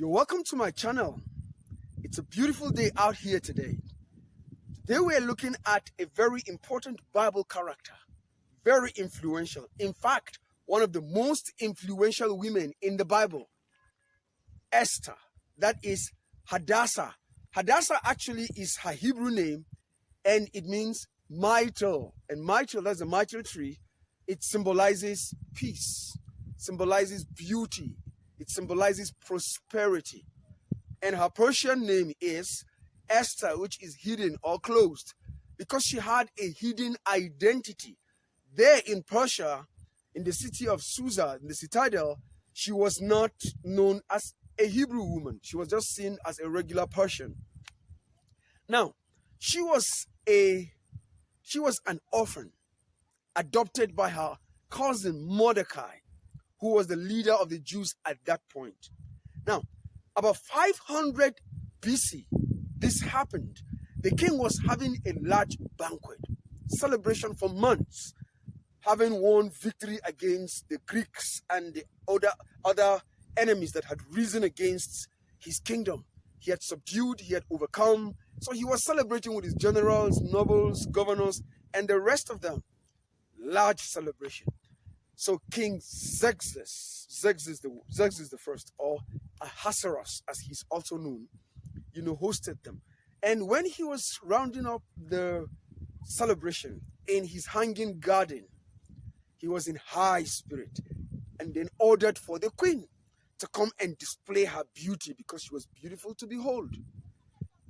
You're welcome to my channel. It's a beautiful day out here today. Today we are looking at a very important Bible character, very influential. In fact, one of the most influential women in the Bible, Esther. That is Hadassah. Hadassah actually is her Hebrew name, and it means myrtle. And myrtle, that's a myrtle tree. It symbolizes peace, symbolizes beauty. It symbolizes prosperity. And her Persian name is Esther, which is hidden or closed, because she had a hidden identity. There in Persia, in the city of Susa, in the citadel, she was not known as a Hebrew woman. She was just seen as a regular Persian. Now, she was an orphan, adopted by her cousin Mordecai, who was the leader of the Jews at that point. Now, about 500 BC, this happened. The king was having a large banquet, celebration for months, having won victory against the Greeks and the other enemies that had risen against his kingdom. He had subdued, he had overcome. So he was celebrating with his generals, nobles, governors, and the rest of them. Large celebration. So King Xerxes the first, or Ahasuerus as he's also known, hosted them. And when he was rounding up the celebration in his hanging garden, he was in high spirit and then ordered for the queen to come and display her beauty because she was beautiful to behold.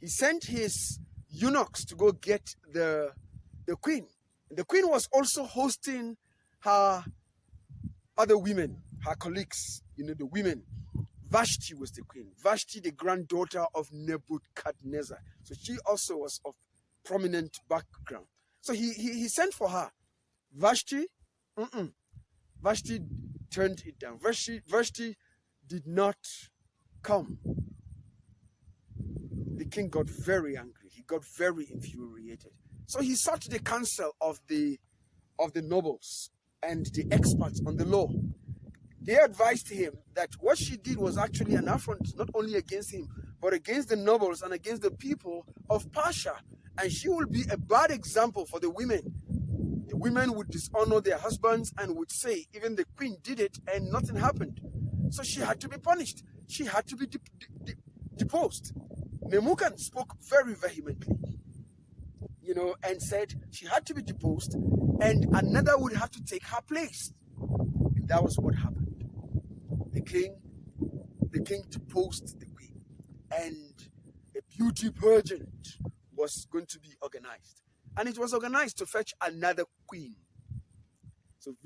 He sent his eunuchs to go get the queen. And the queen was also hosting her other women, her colleagues, the women. Vashti was the queen. Vashti, the granddaughter of Nebuchadnezzar. So she also was of prominent background. So he sent for her. Vashti, Vashti turned it down. Vashti did not come. The king got very angry. He got very infuriated. So he sought the counsel of the nobles and the experts on the law. They advised him that what she did was actually an affront, not only against him, but against the nobles and against the people of Persia. And she will be a bad example for the women. The women would dishonor their husbands and would say, even the queen did it and nothing happened. So she had to be punished. She had to be deposed. Memucan spoke very vehemently, and said she had to be deposed and another would have to take her place. And that was what happened. The king deposed the queen, and a beauty pageant was going to be organized. And it was organized to fetch another queen. So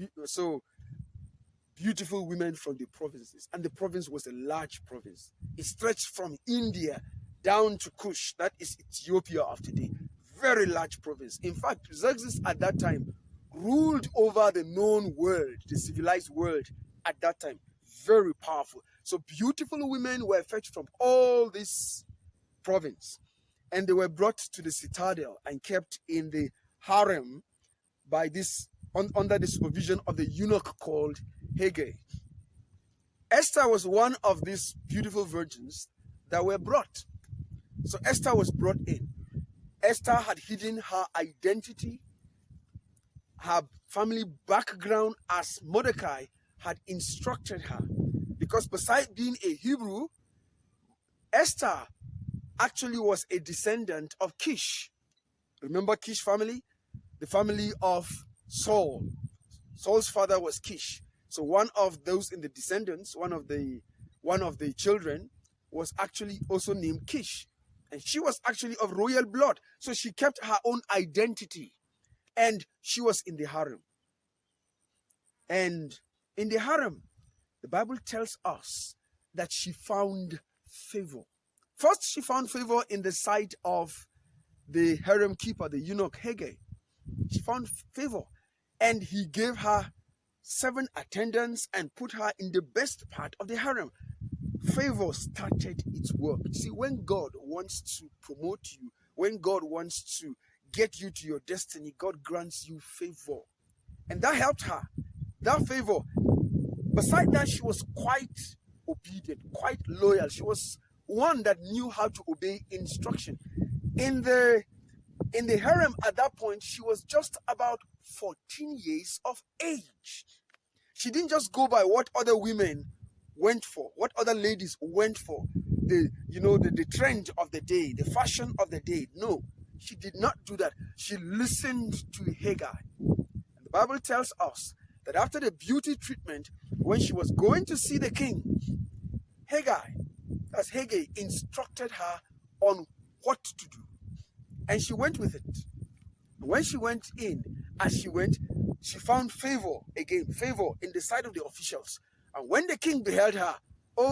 beautiful women from the provinces. And the province was a large province. It stretched from India down to Kush, that is Ethiopia of today. Very large province. In fact, Xerxes at that time ruled over the known world, the civilized world at that time. Very powerful. So beautiful women were fetched from all this province, and they were brought to the citadel and kept in the harem by under the supervision of the eunuch called Haggai. Esther was one of these beautiful virgins that were brought. So Esther was brought in. Esther had hidden her identity, her family background as Mordecai had instructed her. Because besides being a Hebrew, Esther actually was a descendant of Kish. Remember Kish family? The family of Saul. Saul's father was Kish. So one of those in the descendants, one of the children, was actually also named Kish. And she was actually of royal blood. So she kept her own identity. And she was in the harem. And in the harem, the Bible tells us that she found favor. First, she found favor in the sight of the harem keeper, the eunuch Haggai. She found favor. And he gave her 7 attendants and put her in the best part of the harem. Favor started its work. See, when God wants to promote you, when God wants to get you to your destiny, God grants you favor. And that helped her. That favor. Besides that, she was quite obedient, quite loyal. She was one that knew how to obey instruction. In the harem at that point, she was just about 14 years of age. She didn't just go by what other women went for, what other ladies went for, the trend of the day, the fashion of the day. No, she did not do that. She listened to Hagar. And the Bible tells us that after the beauty treatment, when she was going to see the king, Haggai instructed her on what to do. And she went with it. When she went in, as she went, she found favor in the sight of the officials. And when the king beheld her,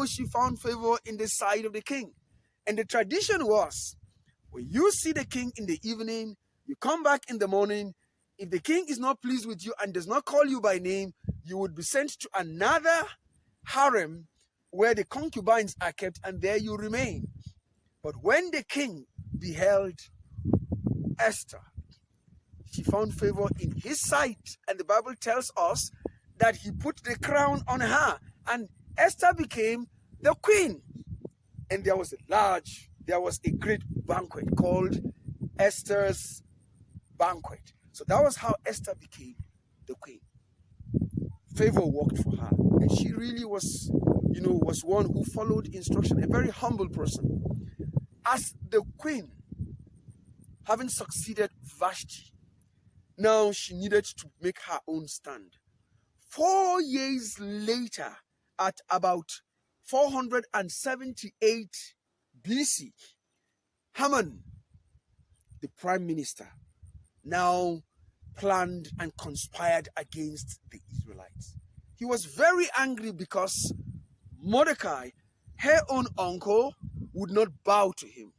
she found favor in the sight of the king. And the tradition was, when you see the king in the evening, you come back in the morning. If the king is not pleased with you and does not call you by name, you would be sent to another harem where the concubines are kept, and there you remain. But when the king beheld Esther, she found favor in his sight, and the Bible tells us that he put the crown on her, and Esther became the queen. And there was a great banquet called Esther's banquet. So that was how Esther became the queen. Favor worked for her, and she really was one who followed instruction, a very humble person. As the queen, having succeeded Vashti, now she needed to make her own stand. 4 years later, at about 478 BC, Haman, the prime minister, now planned and conspired against the Israelites. He was very angry because Mordecai, her own uncle, would not bow to him.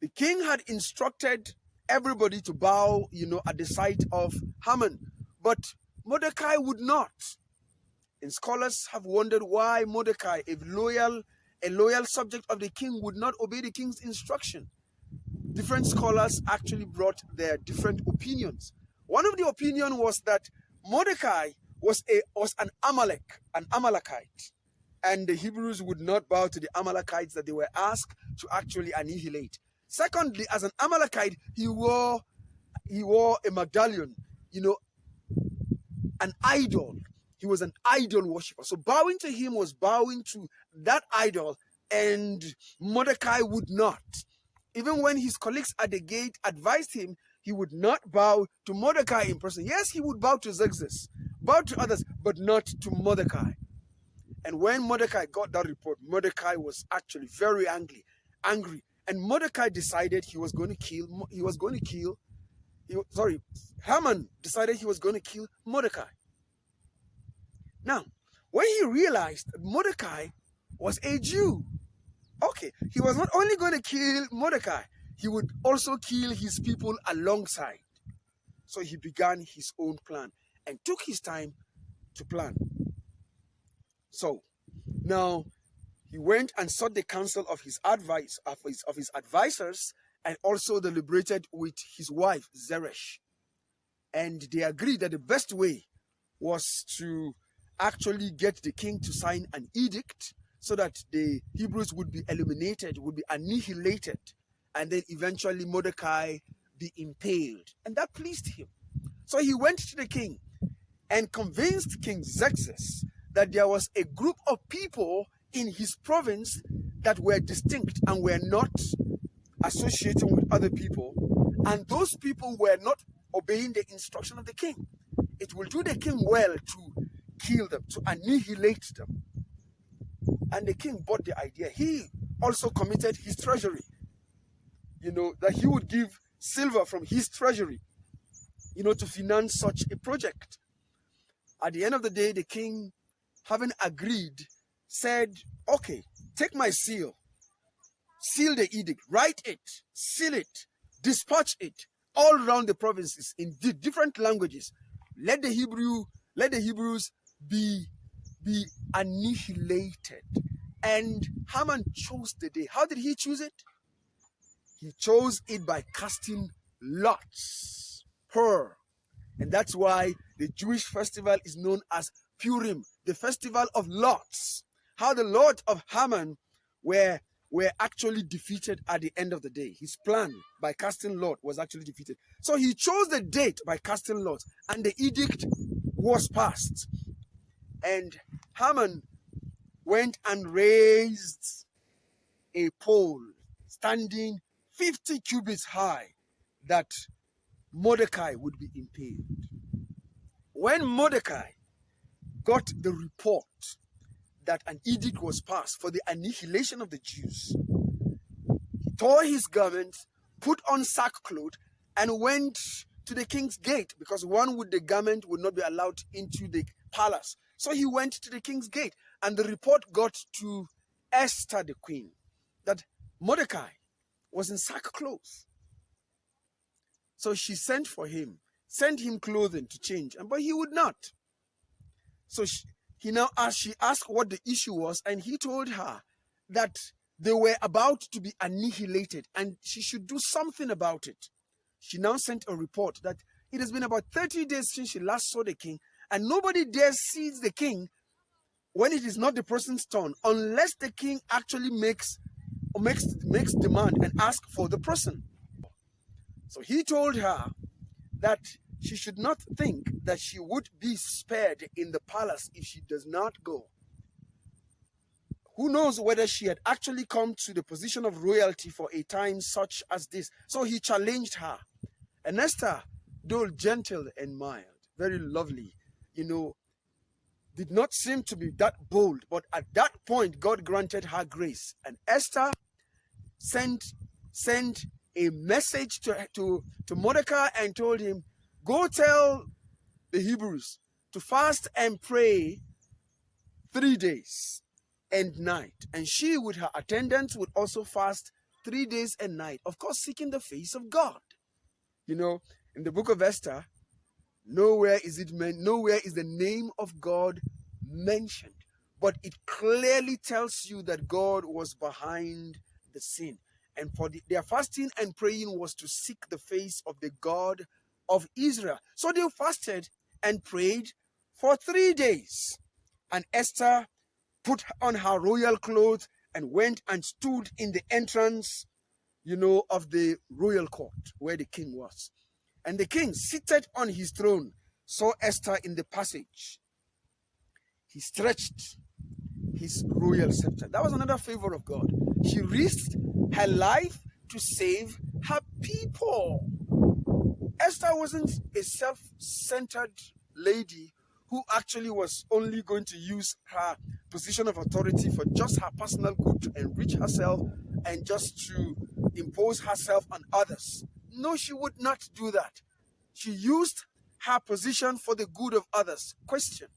The king had instructed everybody to bow, at the sight of Haman, but Mordecai would not. And scholars have wondered why Mordecai, a loyal subject of the king, would not obey the king's instruction. Different scholars actually brought their different opinions. One of the opinions was that Mordecai was an Amalekite, and the Hebrews would not bow to the Amalekites that they were asked to actually annihilate. Secondly, as an Amalekite, he wore a medallion, an idol. He was an idol worshiper. So bowing to him was bowing to that idol, and Mordecai would not. Even when his colleagues at the gate advised him, he would not bow to Mordecai in person. Yes, he would bow to Xerxes, bow to others, but not to Mordecai. And when Mordecai got that report, Mordecai was actually very angry. And Mordecai decided Haman decided he was going to kill Mordecai. Now, when he realized that Mordecai was a Jew, he was not only going to kill Mordecai, he would also kill his people alongside. So he began his own plan and took his time to plan. So now he went and sought the counsel of his advisors, and also deliberated with his wife Zeresh. And they agreed that the best way was to actually get the king to sign an edict so that the Hebrews would be eliminated, would be annihilated, and then eventually Mordecai be impaled. And that pleased him. So he went to the king and convinced King Xerxes that there was a group of people in his province that were distinct and were not associating with other people, and those people were not obeying the instruction of the king. It will do the king well to kill them, to annihilate them. And the king bought the idea. He also committed his treasury, that he would give silver from his treasury, to finance such a project. At the end of the day, the king, having agreed, said, okay, take my seal the edict, write it, seal it, dispatch it all around the provinces in different languages. Let the Hebrews be annihilated. And Haman chose the day. How did he choose it? He chose it by casting lots. And that's why the Jewish festival is known as Purim, the festival of lots. How the lords of Haman were actually defeated at the end of the day. His plan by casting lot was actually defeated. So he chose the date by casting lot, and the edict was passed. And Haman went and raised a pole standing 50 cubits high that Mordecai would be impaled. When Mordecai got the report that an edict was passed for the annihilation of the Jews, he tore his garments, put on sackcloth, and went to the king's gate, because one with the garment would not be allowed into the palace. So he went to the king's gate, and the report got to Esther the queen that Mordecai was in sackcloth. So she sent for him, sent him clothing to change, but he would not. So she asked what the issue was, and he told her that they were about to be annihilated and she should do something about it. She now sent a report that it has been about 30 days since she last saw the king, and nobody dares see the king when it is not the person's turn, unless the king actually makes demand and ask for the person. So he told her that she should not think that she would be spared in the palace if she does not go. Who knows whether she had actually come to the position of royalty for a time such as this. So he challenged her. And Esther, though gentle and mild, very lovely, did not seem to be that bold. But at that point, God granted her grace. And Esther sent a message to Mordecai and told him, go tell the Hebrews to fast and pray 3 days and night. And she with her attendants would also fast 3 days and night, of course seeking the face of God. In the book of Esther, nowhere is the name of God mentioned, but it clearly tells you that God was behind the scene. And their fasting and praying was to seek the face of the God of Israel. So they fasted and prayed for 3 days. And Esther put on her royal clothes and went and stood in the entrance, of the royal court where the king was. And the king, seated on his throne, saw Esther in the passage. He stretched his royal scepter. That was another favor of God. She risked her life to save her people. Esther wasn't a self-centered lady who actually was only going to use her position of authority for just her personal good, to enrich herself and just to impose herself on others. No, she would not do that. She used her position for the good of others. Question: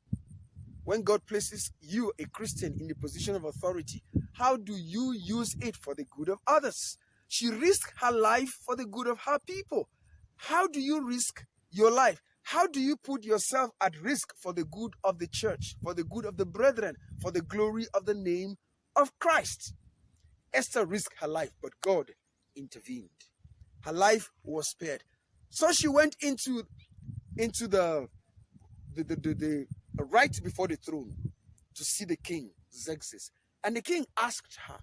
when God places you, a Christian, in the position of authority, how do you use it for the good of others? She risked her life for the good of her people. How do you risk your life? How do you put yourself at risk for the good of the church, for the good of the brethren, for the glory of the name of Christ? Esther risked her life, but God intervened. Her life was spared. So she went into the right before the throne to see the king, Xerxes. And the king asked her,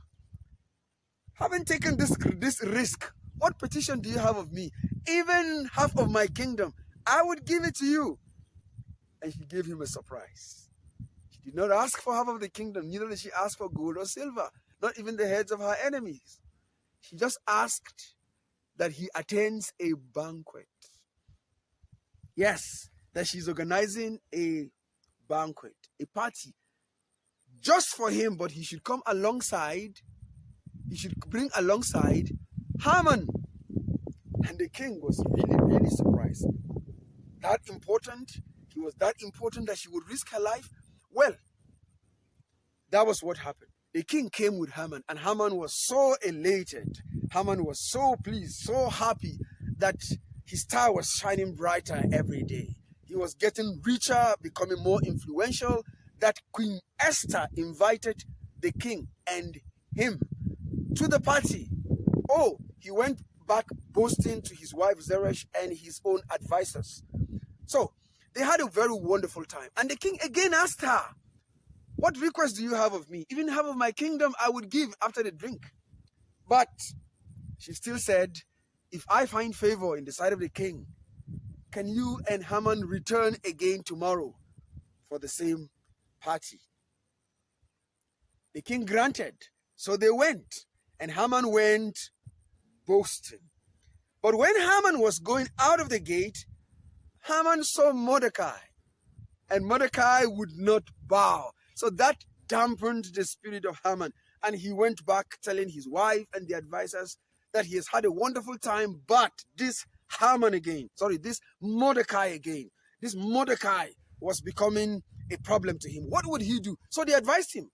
having taken this risk, what petition do you have of me? Even half of my kingdom, I would give it to you. And she gave him a surprise. She did not ask for half of the kingdom, neither did she ask for gold or silver, not even the heads of her enemies. She just asked that he attends a banquet. Yes, that she's organizing a banquet, a party, just for him, but he should come alongside, he should bring alongside Haman. And the king was really, really surprised. That important? He was that important that she would risk her life? Well, that was what happened. The king came with Haman, and Haman was so elated. Haman was so pleased, so happy that his star was shining brighter every day. He was getting richer, becoming more influential, that Queen Esther invited the king and him to the party. Oh, he went back boasting to his wife Zeresh and his own advisors. So They had a very wonderful time. And the king again asked her, what request do you have of me? Even half of my kingdom I would give after the drink. But she still said, if I find favor in the sight of the king, can you and Haman return again tomorrow for the same party? The king granted. So they went, and Haman went boasting. But when Haman was going out of the gate, Haman saw Mordecai, and Mordecai would not bow. So that dampened the spirit of Haman, and he went back telling his wife and the advisors that he has had a wonderful time, but this Mordecai again, this Mordecai was becoming a problem to him. What would he do? So they advised him,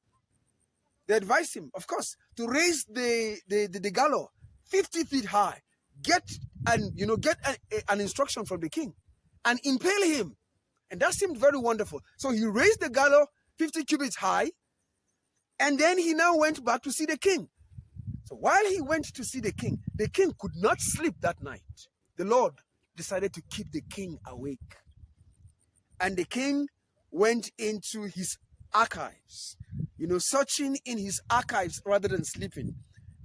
of course, to raise the gallows 50 feet high, get an instruction from the king and impale him. And that seemed very wonderful. So he raised the gallows 50 cubits high, and then he now went back to see the king. So while he went to see the king could not sleep that night. The Lord decided to keep the king awake. And the king went into his archives, searching in his archives rather than sleeping.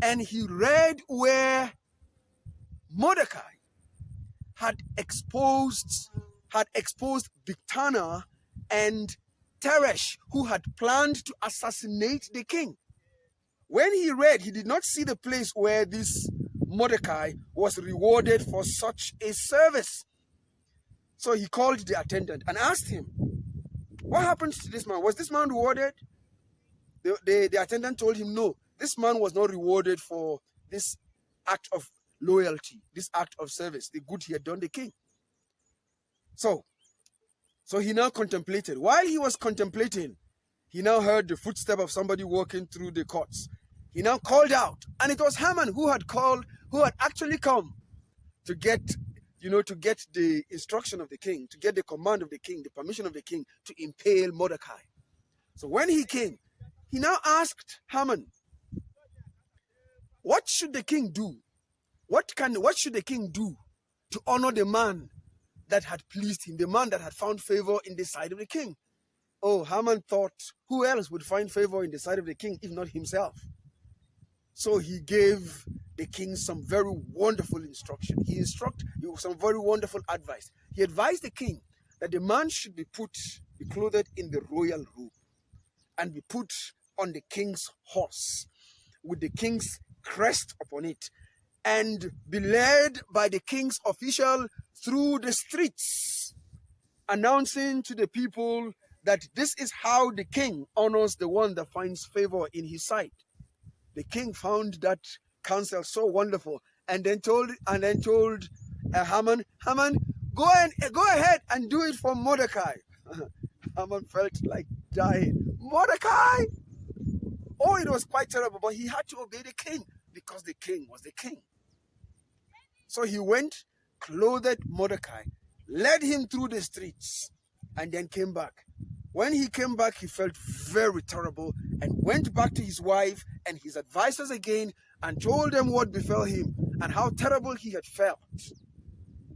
And he read where Mordecai had exposed Bigthana and Teresh, who had planned to assassinate the king. When he read, he did not see the place where this Mordecai was rewarded for such a service. So he called the attendant and asked him, what happened to this man? Was this man rewarded? The attendant told him, no, this man was not rewarded for this act of loyalty, this act of service, the good he had done the king. So he now contemplated. While he was contemplating, he now heard the footstep of somebody walking through the courts. He now called out, and it was Haman who had actually come to get the instruction of the king, to get the command of the king, the permission of the king to impale Mordecai. So when he came, he now asked Haman, what should the king do? What should the king do to honor the man that had pleased him, the man that had found favor in the sight of the king? Oh, Haman thought, who else would find favor in the sight of the king if not himself? So he gave the king some very wonderful instruction. He instructed some very wonderful advice. He advised the king that the man should be clothed in the royal robe and be put on the king's horse with the king's crest upon it, and be led by the king's official through the streets, announcing to the people that this is how the king honors the one that finds favor in his sight. The king found that counsel so wonderful, and then told Haman, go ahead and do it for Mordecai. Haman felt like dying. Mordecai! Oh, it was quite terrible, but he had to obey the king because the king was the king. So he went, clothed Mordecai, led him through the streets, and then came back. When he came back, he felt very terrible and went back to his wife and his advisors again and told them what befell him and how terrible he had felt.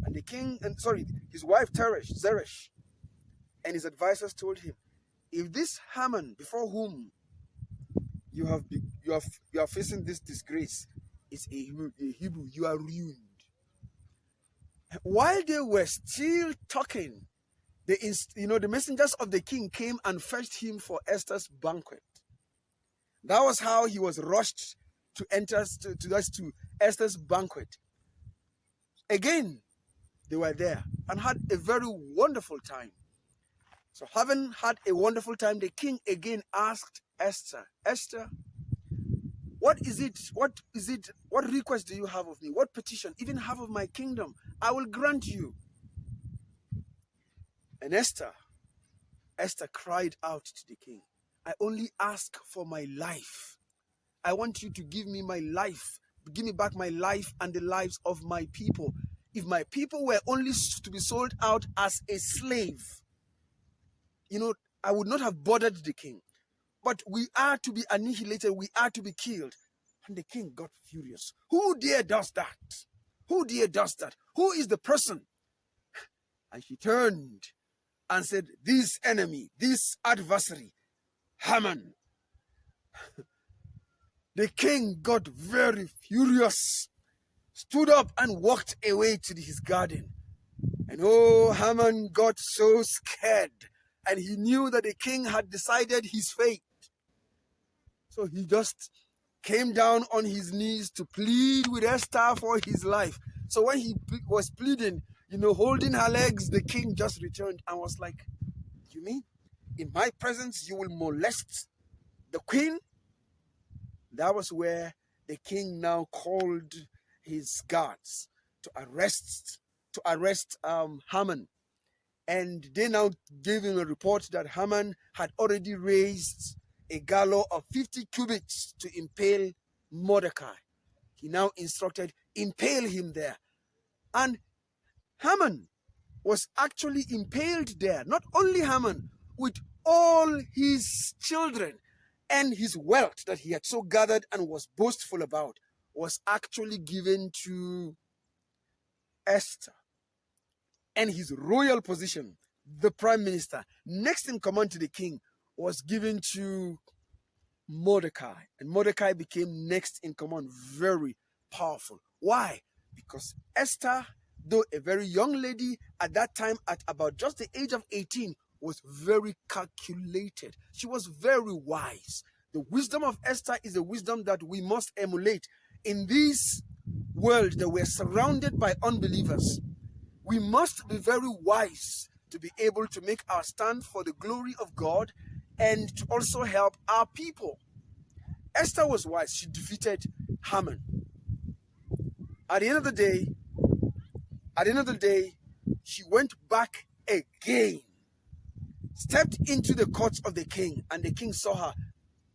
And his wife Zeresh and his advisors told him, if this Haman before whom you are facing this disgrace is a Hebrew, you are ruined. While they were still talking, the messengers of the king came and fetched him for Esther's banquet. That was how he was rushed to enter to Esther's banquet. Again, they were there and had a very wonderful time. So having had a wonderful time, the king again asked Esther, what request do you have of me? What petition? Even half of my kingdom, I will grant you. And Esther cried out to the king, I only ask for my life. I want you to give me my life. Give me back my life and the lives of my people. If my people were only to be sold out as a slave, I would not have bothered the king. But we are to be annihilated. We are to be killed. And the king got furious. Who dare does that? Who dare does that? Who is the person? And she turned and said, this enemy, this adversary, Haman. The king got very furious, stood up and walked away to his garden. And oh, Haman got so scared, and he knew that the king had decided his fate. So he just came down on his knees to plead with Esther for his life. So when he was pleading, holding her legs, the king just returned and was like, you mean in my presence you will molest the queen? That was where the king now called his guards to arrest Haman. And they now gave him a report that Haman had already raised a gallows of 50 cubits to impale Mordecai. He now instructed, impale him there. And Haman was actually impaled there. Not only Haman, with all his children and his wealth that he had so gathered and was boastful about, was actually given to Esther. And his royal position, the prime minister, next in command to the king, was given to Mordecai. And Mordecai became next in command, very powerful. Why? Because Esther, though a very young lady at that time, at about just the age of 18, was very calculated. She was very wise. The wisdom of Esther is a wisdom that we must emulate. In this world that we're surrounded by unbelievers, we must be very wise to be able to make our stand for the glory of God and to also help our people. Esther was wise. She defeated Haman. At the end of the day, she went back again, stepped into the court of the king, and the king saw her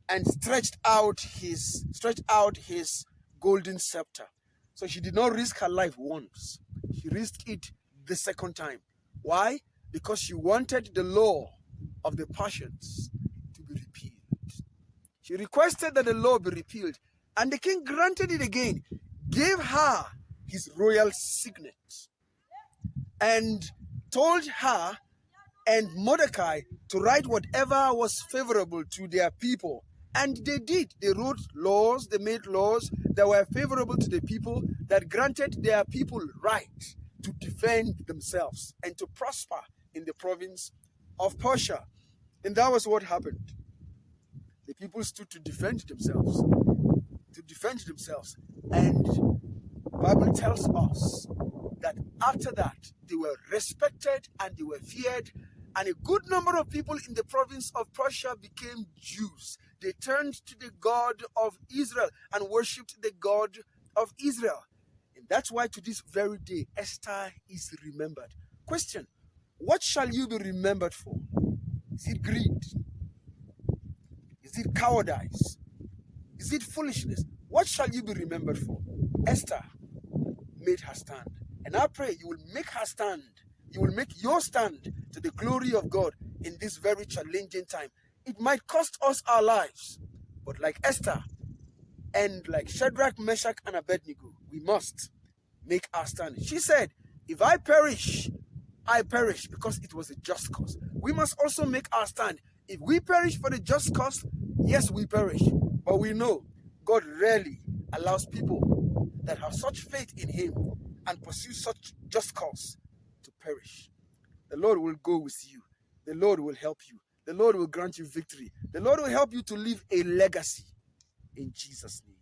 and stretched out his golden scepter. So she did not risk her life once. She risked it the second time. Why? Because she wanted the law of the Persians to be repealed. She requested that the law be repealed, and the king granted it again, gave her his royal signet, and told her and Mordecai to write whatever was favorable to their people. And they did. They wrote laws, they made laws that were favorable to the people, that granted their people right to defend themselves and to prosper in the province of Persia. And that was what happened. The people stood to defend themselves. And the Bible tells us that after that, they were respected and they were feared, and a good number of people in the province of Persia became Jews. They turned to the God of Israel and worshipped the God of Israel. And that's why to this very day, Esther is remembered. Question: what shall you be remembered for? Is it greed? Is it cowardice? Is it foolishness? What shall you be remembered for? Esther made her stand. And I pray you will make her stand. You will make your stand to the glory of God in this very challenging time. It might cost us our lives, but like Esther and like Shadrach, Meshach, and Abednego, we must make our stand. She said, if I perish, I perish, because it was a just cause. We must also make our stand. If we perish for the just cause, yes, we perish. But we know God rarely allows people that have such faith in Him and pursue such just cause to perish. The Lord will go with you. The Lord will help you. The Lord will grant you victory. The Lord will help you to leave a legacy in Jesus' name.